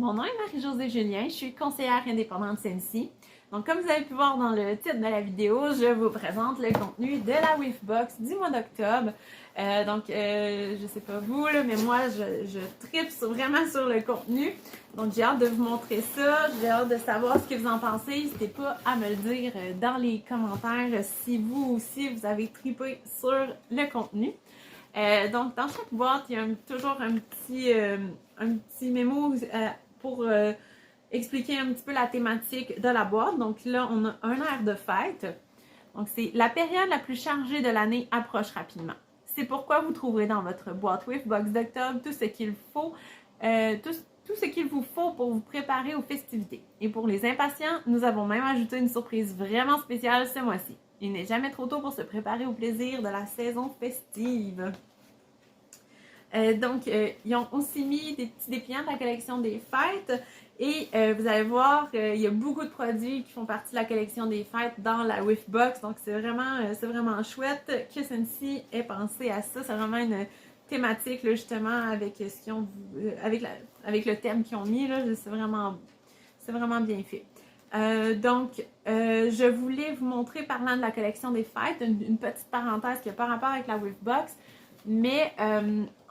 Mon nom est Marie-Josée Julien, je suis conseillère indépendante CNC. Donc, comme vous avez pu voir dans le titre de la vidéo, je vous présente le contenu de la Wavebox du mois d'octobre. Je sais pas vous, là, mais moi, je tripe vraiment sur le contenu. Donc, j'ai hâte de vous montrer ça. J'ai hâte de savoir ce que vous en pensez. N'hésitez pas à me le dire dans les commentaires si vous aussi, vous avez tripé sur le contenu. Donc, dans chaque boîte, il y a toujours un petit mémo pour expliquer un petit peu la thématique de la boîte. Donc là, on a un air de fête. Donc, c'est la période la plus chargée de l'année approche rapidement. C'est pourquoi vous trouverez dans votre boîte Wavebox d'octobre tout ce qu'il faut, tout ce qu'il vous faut pour vous préparer aux festivités. Et pour les impatients, nous avons même ajouté une surprise vraiment spéciale ce mois-ci. Il n'est jamais trop tôt pour se préparer au plaisir de la saison festive. Ils ont aussi mis des petits dépliants de la collection des fêtes et vous allez voir, il y a beaucoup de produits qui font partie de la collection des fêtes dans la Wavebox, donc c'est vraiment chouette que Scentsy ait pensé à ça. C'est vraiment une thématique là, justement avec ce qu'ils ont, avec le thème qu'ils ont mis là, c'est vraiment bien fait. Je voulais vous montrer, parlant de la collection des fêtes, une petite parenthèse qui n'a pas rapport avec la Wavebox, mais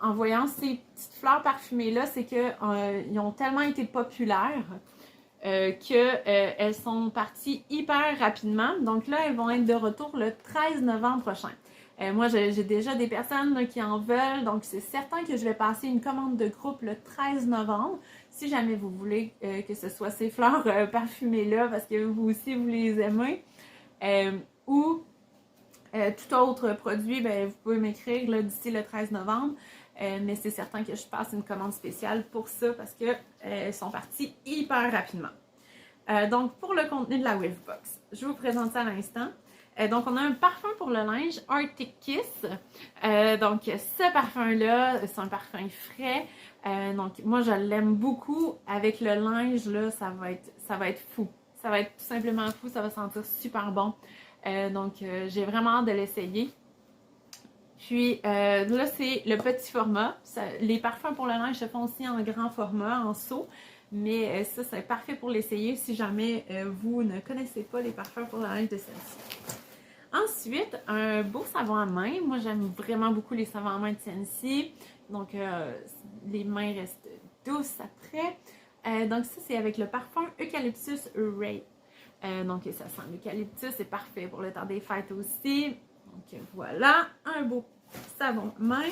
en voyant ces petites fleurs parfumées-là, c'est qu'ils ont tellement été populaires qu'elles sont parties hyper rapidement. Donc là, elles vont être de retour le 13 novembre prochain. Moi, j'ai déjà des personnes là, qui en veulent, donc c'est certain que je vais passer une commande de groupe le 13 novembre. Si jamais vous voulez que ce soit ces fleurs parfumées-là, parce que vous aussi, vous les aimez, ou tout autre produit, ben, vous pouvez m'écrire d'ici le 13 novembre. Mais c'est certain que je passe une commande spéciale pour ça parce qu'elles sont parties hyper rapidement. Donc, pour le contenu de la Wavebox, je vous présente ça à l'instant. Donc, on a un parfum pour le linge, Arctic Kiss. Donc, ce parfum-là, c'est un parfum frais. Donc, moi, je l'aime beaucoup. Avec le linge, là, ça va être fou. Ça va être tout simplement fou. Ça va sentir super bon. J'ai vraiment hâte de l'essayer. Puis, là, c'est le petit format. Les parfums pour le linge se font aussi en grand format, en seau. Mais ça, c'est parfait pour l'essayer si jamais vous ne connaissez pas les parfums pour le linge de celle-ci. Ensuite, un beau savon à main. Moi, j'aime vraiment beaucoup les savons à main de Scentsy. Donc, les mains restent douces après. Donc, ça, c'est avec le parfum Eucalyptus Ray. Donc, ça sent l'eucalyptus. C'est parfait pour le temps des fêtes aussi. Donc, voilà, un beau savon main.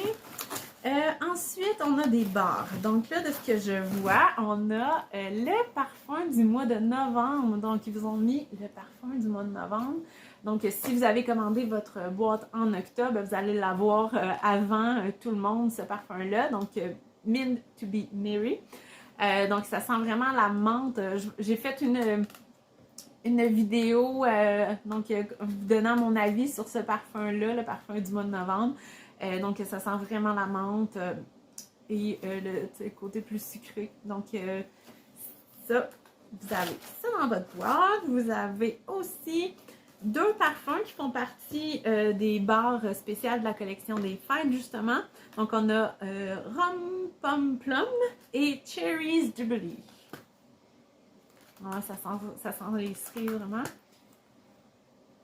Ensuite, on a des barres. Donc là, de ce que je vois, on a le parfum du mois de novembre. Donc, ils vous ont mis le parfum du mois de novembre. Donc, si vous avez commandé votre boîte en octobre, vous allez l'avoir avant tout le monde, ce parfum-là. Donc, Mint to be Merry. Donc, ça sent vraiment la menthe. J'ai fait une vidéo vous donnant mon avis sur ce parfum-là, le parfum du mois de novembre. Donc, ça sent vraiment la menthe et le côté plus sucré. Donc, ça, vous avez ça dans votre boîte. Vous avez aussi deux parfums qui font partie des barres spéciales de la collection des fêtes, justement. Donc, on a Rum Pum Plum et Cherries Jubilee. Ah, ça sent les cerises, vraiment.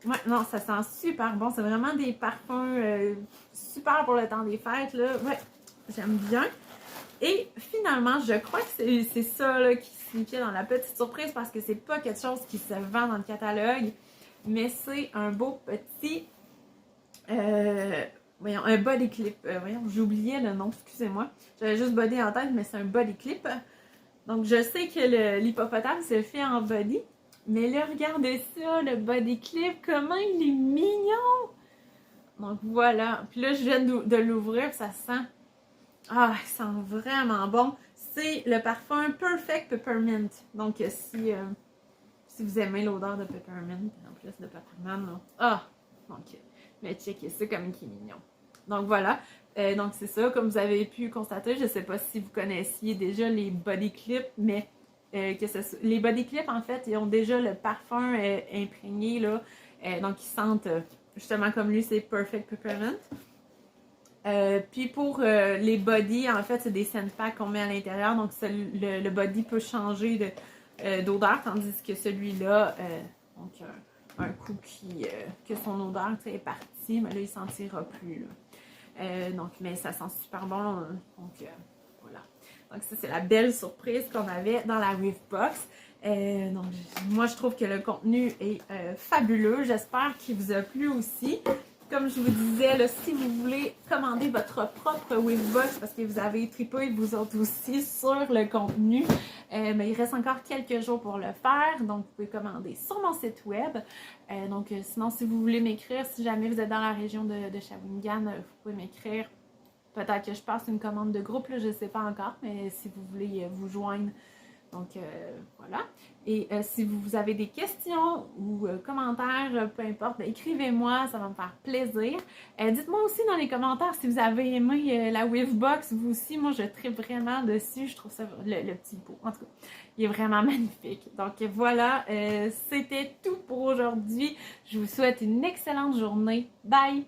Ouais, non, ça sent super bon. C'est vraiment des parfums super pour le temps des fêtes, là. Ouais, j'aime bien. Et finalement, je crois que c'est ça là, qui signifiait dans la petite surprise parce que c'est pas quelque chose qui se vend dans le catalogue, mais c'est un beau petit... voyons, un body clip. Voyons, j'oubliais le nom, excusez-moi. J'avais juste body en tête, mais c'est un body clip. Donc, je sais que l'hippopotame se fait en body, mais là, regardez ça, le body clip, comment il est mignon! Donc, voilà. Puis là, je viens de l'ouvrir, ça sent... Ah, il sent vraiment bon. C'est le parfum Perfect Peppermint. Donc, si vous aimez l'odeur de peppermint, en plus de peppermint, ah! Donc, mais checkez ça comme il est mignon. Donc, voilà. Donc, c'est ça, comme vous avez pu constater, je ne sais pas si vous connaissiez déjà les body clips, mais les body clips, en fait, ils ont déjà le parfum imprégné, là. Donc, ils sentent, justement, comme lui, c'est Perfect Peppermint. Puis pour les bodies, en fait, c'est des scent packs qu'on met à l'intérieur. Donc le body peut changer d'odeur, tandis que celui-là, donc un coup que son odeur est partie, mais là, il sentira plus. Donc, mais ça sent super bon. Donc, voilà. Donc, ça, c'est la belle surprise qu'on avait dans la Reefbox. Donc, moi, je trouve que le contenu est fabuleux. J'espère qu'il vous a plu aussi. Comme je vous disais, là, si vous voulez commander votre propre Weavebox parce que vous avez trippé vous autres aussi sur le contenu, mais il reste encore quelques jours pour le faire. Donc, vous pouvez commander sur mon site web. Donc, sinon, si vous voulez m'écrire, si jamais vous êtes dans la région de Shawinigan, vous pouvez m'écrire. Peut-être que je passe une commande de groupe, là, je ne sais pas encore, mais si vous voulez vous joindre. Donc, voilà. Et si vous avez des questions ou commentaires, peu importe, ben, écrivez-moi, ça va me faire plaisir. Dites-moi aussi dans les commentaires si vous avez aimé la Weavebox, vous aussi. Moi, je tripe vraiment dessus. Je trouve ça, le petit pot, en tout cas, il est vraiment magnifique. Donc, voilà, c'était tout pour aujourd'hui. Je vous souhaite une excellente journée. Bye!